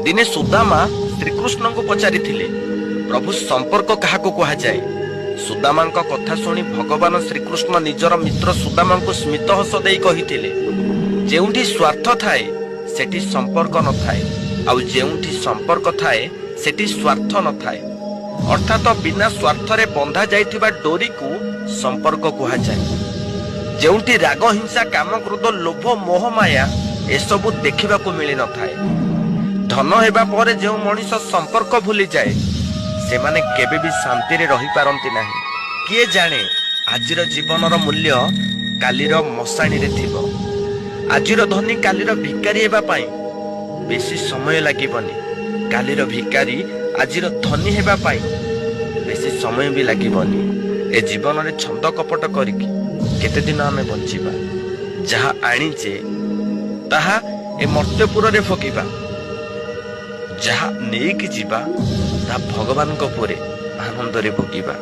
दिने सुदामा श्रीकृष्ण को पचारि प्रभु संपर्क क्या कहुए। सुदामा कथा शुणी भगवान श्रीकृष्ण निजर मित्र सुदामा को स्मित हस दे कही जेउठी स्वार्थ थाए सेठी संपर्क न थाए आउ जेउठी संपर्क थाए सेठी स्वार्थ न थाए। अर्थात बिना स्वार्थ रे बंधा जाइथिबा डोरी को संपर्क कहुए। जेउठी राग हिंसा काम क्रोध लोभ मोह माया एसबू देखा मिल न थाए। धन हेबा परे जो मनीष संपर्क भूली जाए से माने केबे भी शांति रे रही पारंती नाही। किए जाने आजिर जीवनर मूल्य कालीर मशाणी रे थिबो। आजिर धनी कालीर भिकारी हेबा पाई बेसी समय लागिबनी। कालीर भिकारी आजिर धनी हेबा पाई बेसी समय भी लागिबनी। ए जीवन रे छंद कपट करिकी केते दिन आमे बंचिबा। जहा आनीचे ताहा ए मर्त्यपुर रे फकीबा। जहा नेकी जीवा ता भगवान को पुरे आनंद रे भोगिबा।